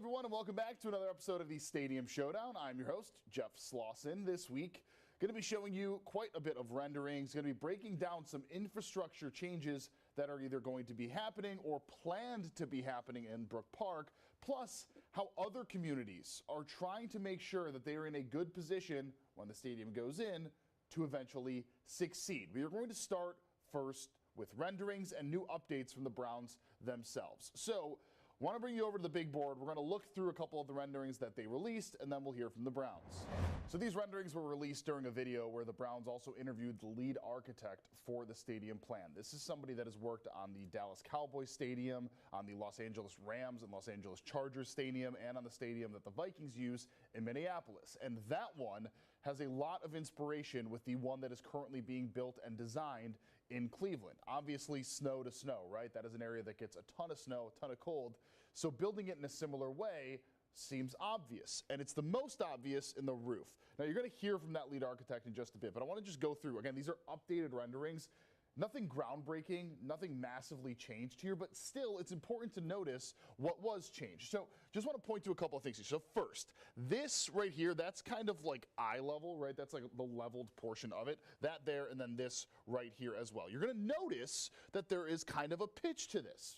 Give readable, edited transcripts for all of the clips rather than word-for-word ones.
everyone, and welcome back to another episode of the Stadium Showdown. I'm your host, Jeff Slauson. This week, going to be showing you quite a bit of renderings, going to be breaking down some infrastructure changes that are either going to be happening or planned to be happening in Brook Park, plus how other communities are trying to make sure that they are in a good position when the stadium goes in to eventually succeed. We are going to start first with renderings and new updates from the Browns themselves. So, want to bring you over to the big board. We're going to look through a couple of the renderings that they released, and then we'll hear from the Browns. So these renderings were released during a video where the Browns also interviewed the lead architect for the stadium plan. This is somebody that has worked on the Dallas Cowboys Stadium, on the Los Angeles Rams and Los Angeles Chargers Stadium, and on the stadium that the Vikings use in Minneapolis. And that one has a lot of inspiration with the one that is currently being built and designed in Cleveland. Obviously, snow to snow, right? That is an area that gets a ton of snow, a ton of cold. So building it in a similar way seems obvious, and it's the most obvious in the roof. Now, you're going to hear from that lead architect in just a bit, but I want to just go through. Again, these are updated renderings. Nothing groundbreaking, nothing massively changed here, but still, it's important to notice what was changed. So just want to point to a couple of things here. So first, this right here, that's kind of like eye level, right? That's like the leveled portion of it. That there, and then this right here as well. You're going to notice that there is kind of a pitch to this.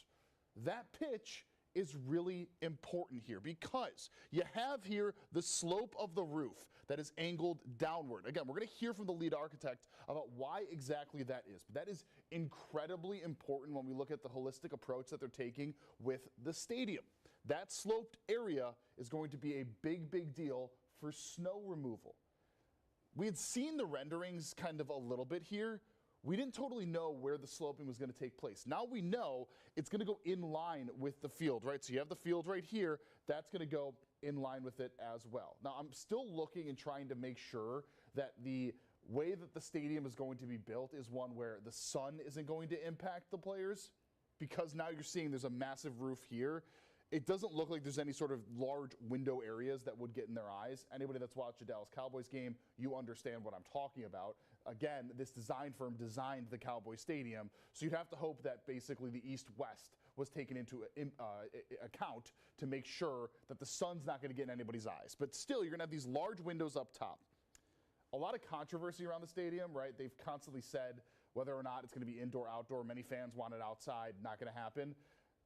That pitch is really important here because you have here the slope of the roof that is angled downward. Again, we're going to hear from the lead architect about why exactly that is, but that is incredibly important when we look at the holistic approach that they're taking with the stadium. That sloped area is going to be a big deal for snow removal. We had seen the renderings kind of a little bit here. We didn't totally know where the sloping was going to take place. Now we know it's going to go in line with the field, right? So you have the field right here. That's going to go in line with it as well. Now I'm still looking and trying to make sure that the way that the stadium is going to be built is one where the sun isn't going to impact the players, because now you're seeing there's a massive roof here. It doesn't look like there's any sort of large window areas that would get in their eyes. Anybody that's watched a Dallas Cowboys game, you understand what I'm talking about. Again, this design firm designed the Cowboys Stadium, so you'd have to hope that basically the east-west was taken into account to make sure that the sun's not going to get in anybody's eyes. But still, you're going to have these large windows up top. A lot of controversy around the stadium, right? They've constantly said whether or not it's going to be indoor, outdoor. Many fans want it outside, not going to happen.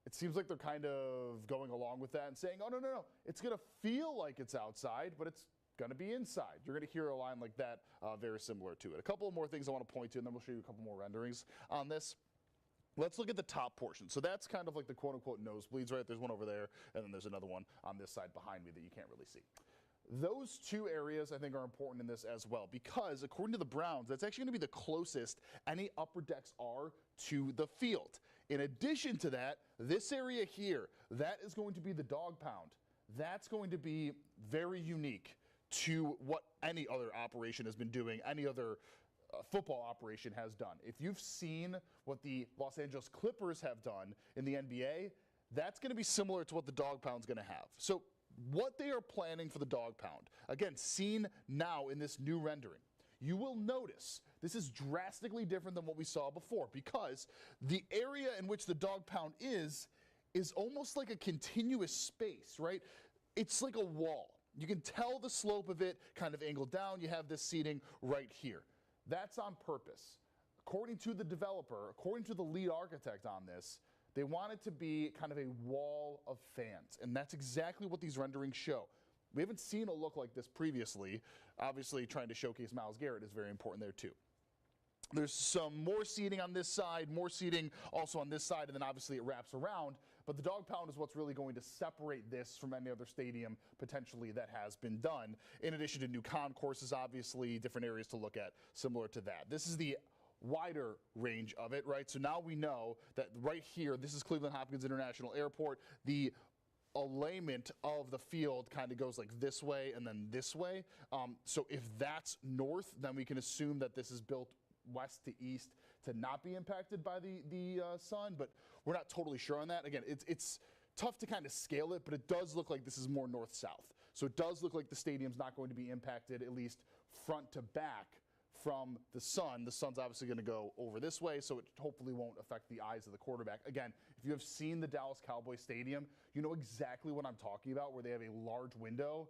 It seems like they're kind of going along with that and saying, oh, no, it's going to feel like it's outside, but it's going to be inside. You're going to hear a line like that very similar to it. A couple of more things I want to point to, and then we'll show you a couple more renderings on this. Let's look at the top portion. So that's kind of like the quote-unquote nosebleeds, right? There's one over there, and then there's another one on this side behind me that you can't really see. Those two areas, I think, are important in this as well because, according to the Browns, that's actually going to be the closest any upper decks are to the field. In addition to that, this area here, that is going to be the dog pound. That's going to be very unique to what any other operation has been doing, any other football operation has done. If you've seen what the Los Angeles Clippers have done in the NBA, that's going to be similar to what the dog pound's going to have. So what they are planning for the dog pound, again, seen now in this new rendering, you will notice this is drastically different than what we saw before because the area in which the dog pound is almost like a continuous space, right? It's like a wall. You can tell the slope of it kind of angled down. You have this seating right here. That's on purpose. According to the developer, according to the lead architect on this, they want it to be kind of a wall of fans, and that's exactly what these renderings show. We haven't seen a look like this previously. Obviously, trying to showcase Myles Garrett is very important there too. There's some more seating on this side, more seating also on this side, and then obviously it wraps around. But the dog pound is what's really going to separate this from any other stadium potentially that has been done, in addition to new concourses, obviously, different areas to look at similar to that. This is the wider range of it, right? So now we know that right here, this is Cleveland Hopkins International Airport. The alignment of the field kind of goes like this way and then this way. So if that's north, then we can assume that this is built west to east to not be impacted by the sun, but we're not totally sure on that. Again, it's tough to kind of scale it, but it does look like this is more north-south. So it does look like the stadium's not going to be impacted, at least front to back, from the sun's obviously going to go over this way, so it hopefully won't affect the eyes of the quarterback. Again, if you have seen the Dallas Cowboys Stadium, you know exactly what I'm talking about, where they have a large window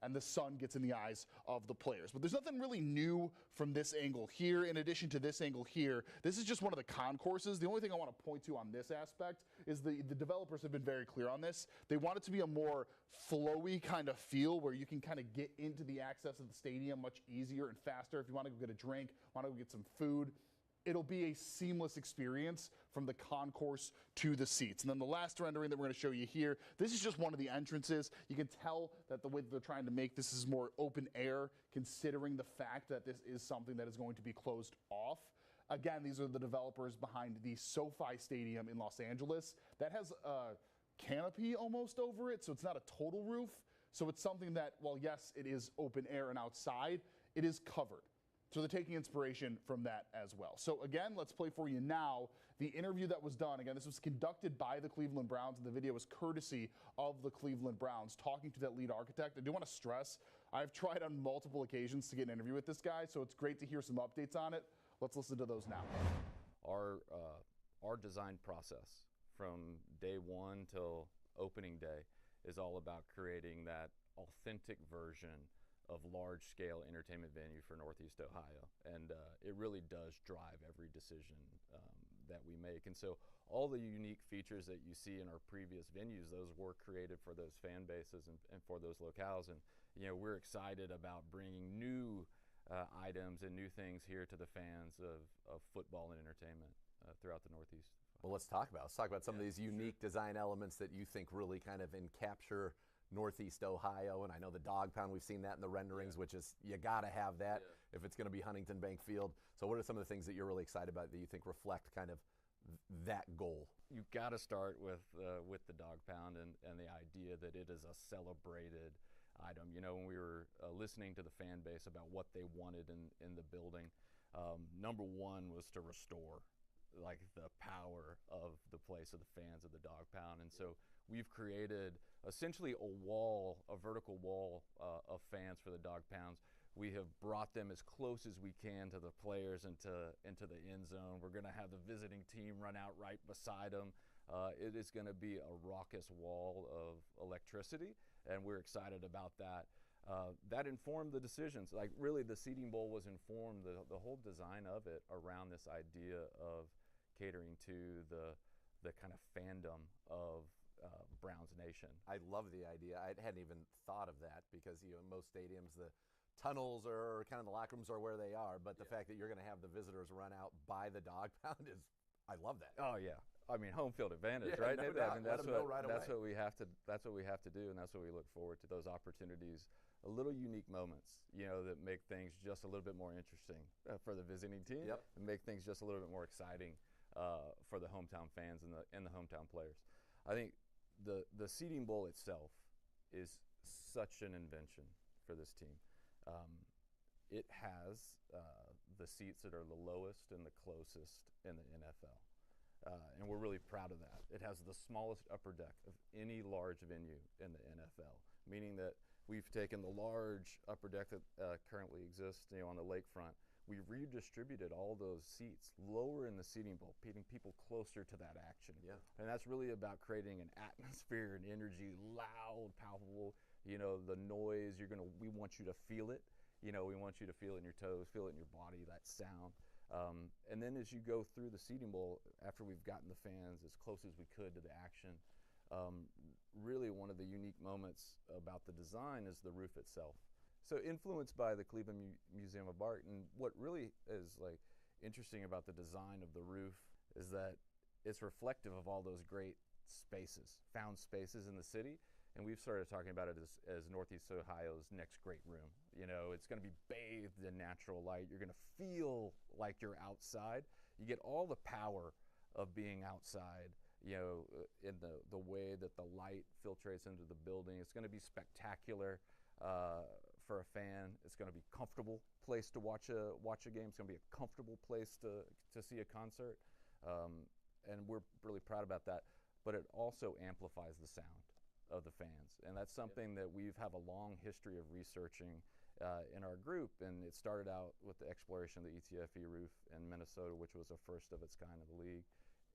and the sun gets in the eyes of the players. But there's nothing really new from this angle here. In addition to this angle here, this is just one of the concourses. The only thing I want to point to on this aspect is the developers have been very clear on this. They want it to be a more flowy kind of feel where you can kind of get into the access of the stadium much easier and faster. If you want to go get a drink, want to go get some food, it'll be a seamless experience from the concourse to the seats. And then the last rendering that we're going to show you here, this is just one of the entrances. You can tell that the way that they're trying to make this is more open air, considering the fact that this is something that is going to be closed off. Again, these are the developers behind the SoFi Stadium in Los Angeles. That has a canopy almost over it, so it's not a total roof. So it's something that, while yes, it is open air and outside, it is covered. So they're taking inspiration from that as well. So again, let's play for you now the interview that was done. Again, this was conducted by the Cleveland Browns, and the video was courtesy of the Cleveland Browns talking to that lead architect. I do want to stress, I've tried on multiple occasions to get an interview with this guy, so it's great to hear some updates on it. Let's listen to those now. Our design process from day one till opening day is all about creating that authentic version of large-scale entertainment venue for Northeast Ohio, and it really does drive every decision that we make. And so all the unique features that you see in our previous venues, those were created for those fan bases and for those locales. And you know, we're excited about bringing new items and new things here to the fans of football and entertainment throughout the Northeast. Well, let's talk about some of these unique design elements that you think really kind of capture Northeast Ohio. And I know the dog pound, we've seen that in the renderings, which is, you got to have that if it's going to be Huntington Bank Field. So what are some of the things that you're really excited about that you think reflect kind of that goal? You've got to start with the dog pound and the idea that it is a celebrated item. You know, when we were listening to the fan base about what they wanted in the building, number one was to restore like the power of the place of the fans of the dog pound. And so we've created essentially a vertical wall of fans for the dog pounds. We have brought them as close as we can to the players and into the end zone. We're going to have the visiting team run out right beside them. It is going to be a raucous wall of electricity, and we're excited about that. That informed the decisions. Like, really, the seating bowl was informed, the whole design of it, around this idea of catering to the kind of fandom of Browns Nation. I love the idea. I hadn't even thought of that because, you know, in most stadiums, the tunnels or kind of the locker rooms are where they are, but the fact that you're going to have the visitors run out by the dog pound is, I love that. Oh yeah, I mean, home field advantage, right? No doubt. I mean, that's what we have to do, and that's what we look forward to. Those opportunities, a little unique moments, you know, that make things just a little bit more interesting for the visiting team, and make things just a little bit more exciting for the hometown fans and the hometown players. I think the seating bowl itself is such an invention for this team. It has the seats that are the lowest and the closest in the NFL. And we're really proud of that. It has the smallest upper deck of any large venue in the NFL, meaning that we've taken the large upper deck that currently exists, you know, on the lakefront. We redistributed all those seats lower in the seating bowl, putting people closer to that action. Yeah. And that's really about creating an atmosphere and energy, loud, palpable. You know, the noise, we want you to feel it. You know, we want you to feel it in your toes, feel it in your body, that sound. And then as you go through the seating bowl, after we've gotten the fans as close as we could to the action, really one of the unique moments about the design is the roof itself. So influenced by the Cleveland Museum of Art, and what really is like interesting about the design of the roof is that it's reflective of all those great spaces, found spaces in the city. And we've started talking about it as Northeast Ohio's next great room. You know, it's going to be bathed in natural light. You're going to feel like you're outside. You get all the power of being outside, you know, in the way that the light filtrates into the building. It's going to be spectacular for a fan. It's going to be a comfortable place to watch a game. It's going to be a comfortable place to see a concert. And we're really proud about that. But it also amplifies the sound of the fans, and that's something that we've have a long history of researching in our group, and it started out with the exploration of the ETFE roof in Minnesota, which was a first of its kind in the league,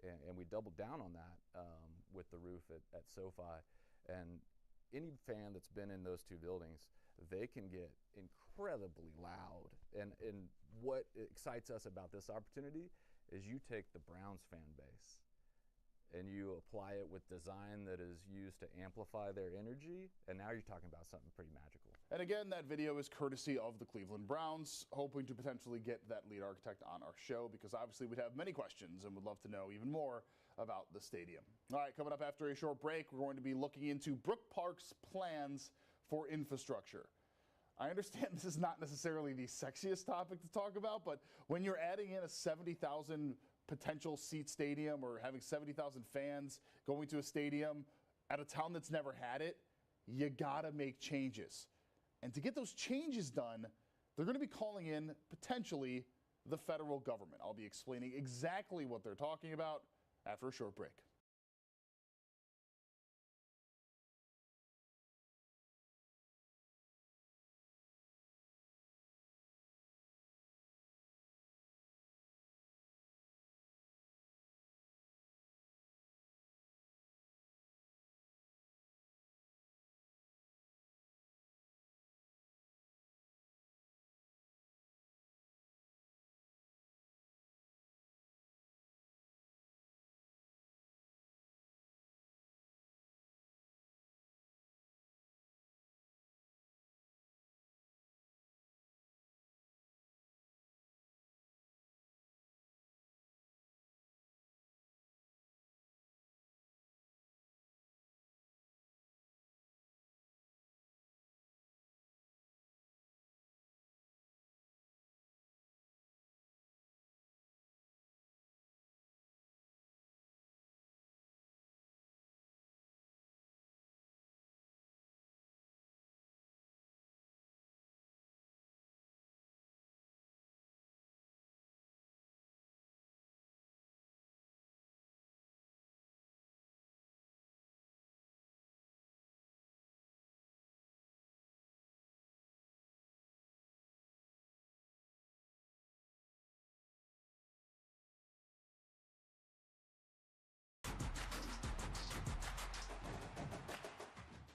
and we doubled down on that with the roof at SoFi. And any fan that's been in those two buildings, they can get incredibly loud. And what excites us about this opportunity is you take the Browns fan base and you apply it with design that is used to amplify their energy, and now you're talking about something pretty magical. And again, that video is courtesy of the Cleveland Browns, hoping to potentially get that lead architect on our show, because obviously we'd have many questions and would love to know even more about the stadium. All right, coming up after a short break, we're going to be looking into Brook Park's plans for infrastructure. I understand this is not necessarily the sexiest topic to talk about, but when you're adding in a 70,000 potential seat stadium, or having 70,000 fans going to a stadium at a town that's never had it, you gotta make changes. And to get those changes done, they're gonna be calling in potentially the federal government. I'll be explaining exactly what they're talking about after a short break.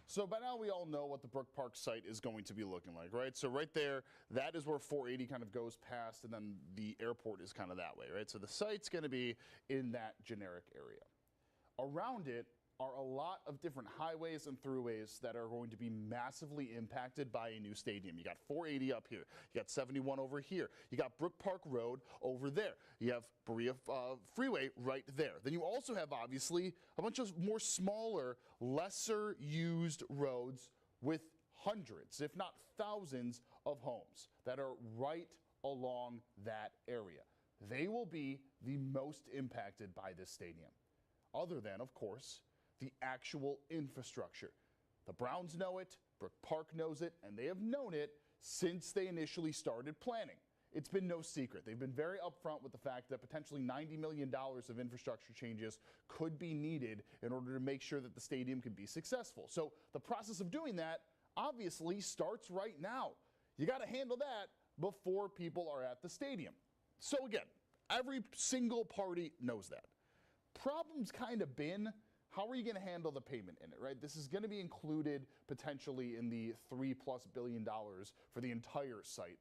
So by now we all know what the Brook Park site is going to be looking like, right? So right there, that is where 480 kind of goes past, and then the airport is kind of that way, right? So the site's going to be in that generic area. Around it are a lot of different highways and throughways that are going to be massively impacted by a new stadium. You got 480 up here. You got 71 over here. You got Brook Park Road over there. You have Berea Freeway right there. Then you also have, obviously, a bunch of more smaller, lesser used roads with hundreds, if not thousands, of homes that are right along that area. They will be the most impacted by this stadium, other than, of course, the actual infrastructure. The Browns know it, Brook Park knows it, and they have known it since they initially started planning. It's been no secret. They've been very upfront with the fact that potentially $90 million of infrastructure changes could be needed in order to make sure that the stadium can be successful. So the process of doing that obviously starts right now. You got to handle that before people are at the stadium. So again, every single party knows that. Problem's kind of been, how are you going to handle the payment in it, right? This is going to be included potentially in the $3+ billion for the entire site.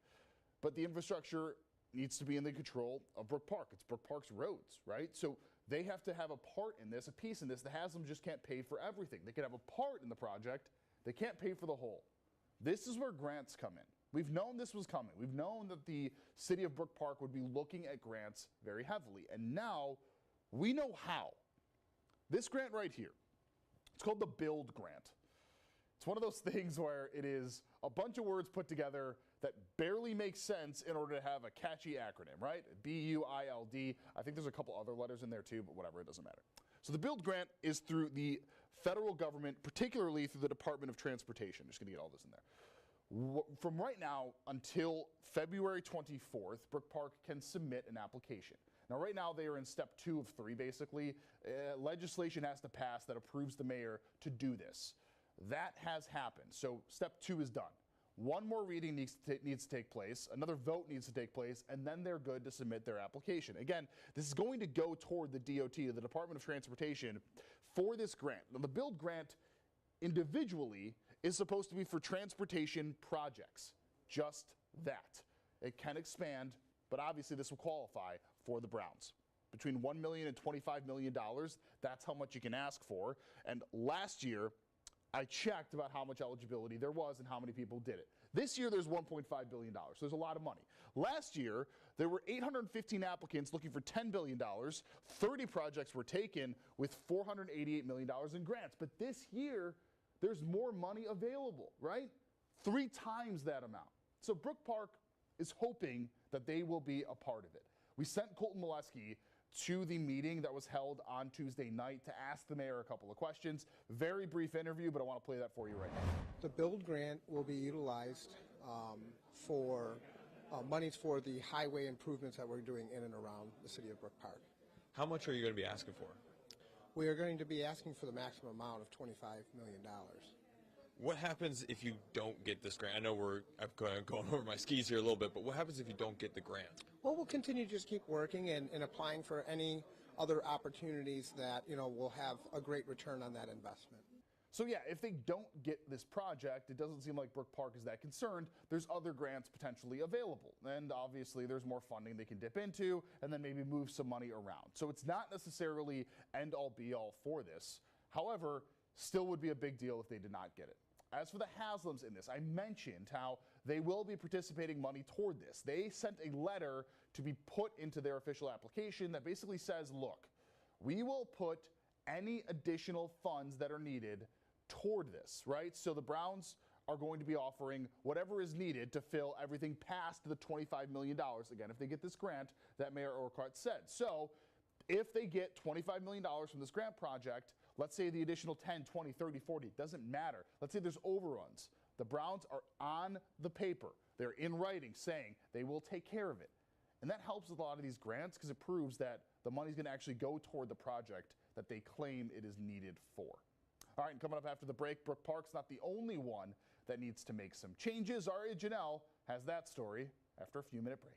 But the infrastructure needs to be in the control of Brook Park. It's Brook Park's roads, right? So they have to have a part in this, a piece in this. The Haslam just can't pay for everything. They can have a part in the project. They can't pay for the whole. This is where grants come in. We've known this was coming. We've known that the city of Brook Park would be looking at grants very heavily. And now we know how. This grant right here, it's called the Build Grant. It's one of those things where it is a bunch of words put together that barely make sense in order to have a catchy acronym, right? B-U-I-L-D. I think there's a couple other letters in there too, but whatever, it doesn't matter. So the Build Grant is through the federal government, particularly through the Department of Transportation. I'm just going to get all this in there. From right now until February 24th, Brook Park can submit an application. Now, right now, they are in step 2 of 3, basically. Legislation has to pass that approves the mayor to do this. That has happened. So step 2 is done. One more reading needs to take place, another vote needs to take place, and then they're good to submit their application. Again, this is going to go toward the DOT, the Department of Transportation, for this grant. Now, the build grant individually is supposed to be for transportation projects, just that. It can expand, but obviously this will qualify for the Browns. Between $1 million and $25 million, that's how much you can ask for. And last year, I checked about how much eligibility there was and how many people did it. This year, there's $1.5 billion, so there's a lot of money. Last year, there were 815 applicants looking for $10 billion. 30 projects were taken with $488 million in grants. But this year, there's more money available, right? 3 times that amount. So Brook Park is hoping that they will be a part of it. We sent Colton Molesky to the meeting that was held on Tuesday night to ask the mayor a couple of questions. Very brief interview, but I want to play that for you right now. The build grant will be utilized for monies for the highway improvements that we're doing in and around the city of Brook Park. How much are you going to be asking for? We are going to be asking for the maximum amount of $25 million. What happens if you don't get this grant? I know I'm going over my skis here a little bit, but what happens if you don't get the grant? Well, we'll continue to just keep working and applying for any other opportunities that, will have a great return on that investment. So yeah, if they don't get this project, it doesn't seem like Brook Park is that concerned. There's other grants potentially available. And obviously there's more funding they can dip into and then maybe move some money around. So it's not necessarily end all be all for this. However, still would be a big deal if they did not get it. As for the Haslams in this, I mentioned how they will be participating money toward this. They sent a letter to be put into their official application that basically says, look, we will put any additional funds that are needed toward this, right? So the Browns are going to be offering whatever is needed to fill everything past the $25 million, again, if they get this grant that Mayor Orcutt said. So if they get $25 million from this grant project, let's say the additional 10, 20, 30, 40, it doesn't matter. Let's say there's overruns. The Browns are on the paper. They're in writing saying they will take care of it. And that helps with a lot of these grants because it proves that the money's going to actually go toward the project that they claim it is needed for. All right, and coming up after the break, Brook Park's not the only one that needs to make some changes. Ari Janelle has that story after a few-minute break.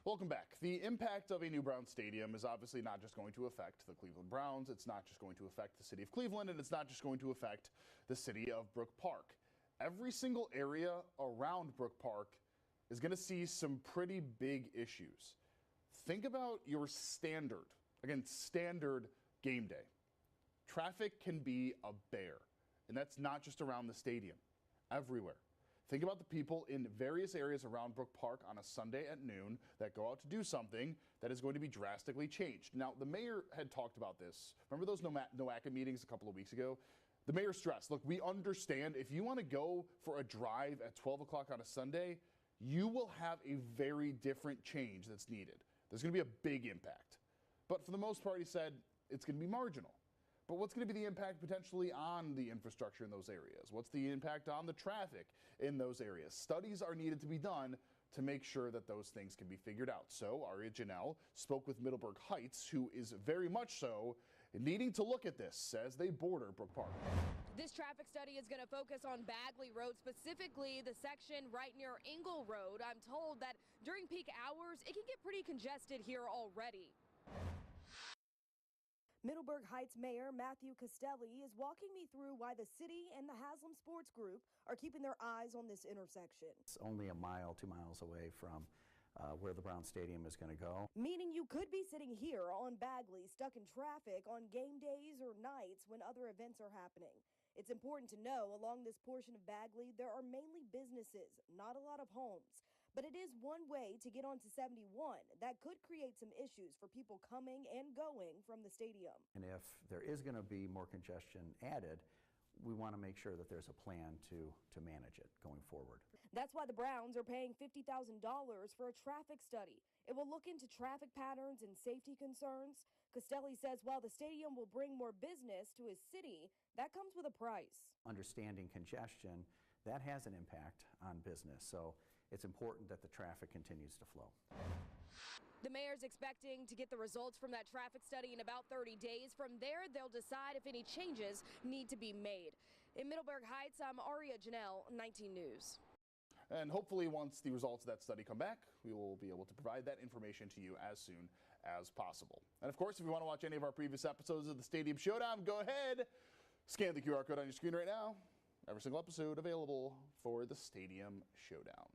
Welcome back. The impact of a new Brown Stadium is obviously not just going to affect the Cleveland Browns, it's not just going to affect the city of Cleveland, and it's not just going to affect the city of Brook Park. Every single area around Brook Park is going to see some pretty big issues. Think about your standard game day. Traffic can be a bear, and that's not just around the stadium, everywhere. Think about the people in various areas around Brook Park on a Sunday at noon that go out to do something that is going to be drastically changed. Now, the mayor had talked about this. Remember those NOACA meetings a couple of weeks ago? The mayor stressed, look, we understand if you want to go for a drive at 12 o'clock on a Sunday, you will have a very different change that's needed. There's going to be a big impact. But for the most part, he said, it's going to be marginal. But what's going to be the impact potentially on the infrastructure in those areas? What's the impact on the traffic in those areas? Studies are needed to be done to make sure that those things can be figured out. So Aria Janelle spoke with Middleburg Heights, who is very much so needing to look at this as they border Brook Park. This traffic study is going to focus on Bagley Road, specifically the section right near Engle Road. I'm told that during peak hours, it can get pretty congested here already. Middleburg Heights Mayor Matthew Castelli is walking me through why the city and the Haslam Sports Group are keeping their eyes on this intersection. It's only a mile, 2 miles away from where the Brown Stadium is going to go. Meaning you could be sitting here on Bagley, stuck in traffic on game days or nights when other events are happening. It's important to know along this portion of Bagley, there are mainly businesses, not a lot of homes. But it is one way to get onto 71 that could create some issues for people coming and going from the stadium. And if there is going to be more congestion added, we want to make sure that there's a plan to manage it going forward. That's why the Browns are paying $50,000 for a traffic study. It will look into traffic patterns and safety concerns. Castelli says while the stadium will bring more business to his city, that comes with a price. Understanding congestion, that has an impact on business. So it's important that the traffic continues to flow. The mayor's expecting to get the results from that traffic study in about 30 days. From there, they'll decide if any changes need to be made. In Middleburg Heights, I'm Aria Janelle, 19 News. And hopefully once the results of that study come back, we will be able to provide that information to you as soon as possible. And of course, if you want to watch any of our previous episodes of the Stadium Showdown, go ahead, scan the QR code on your screen right now. Every single episode available for the Stadium Showdown.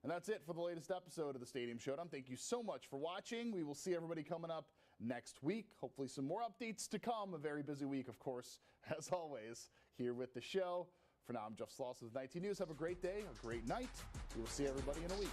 And that's it for the latest episode of the Stadium Showdown. Thank you so much for watching. We will see everybody coming up next week. Hopefully some more updates to come. A very busy week, of course, as always, here with the show. For now, I'm Jeff Sloss with 19 News. Have a great day, a great night. We will see everybody in a week.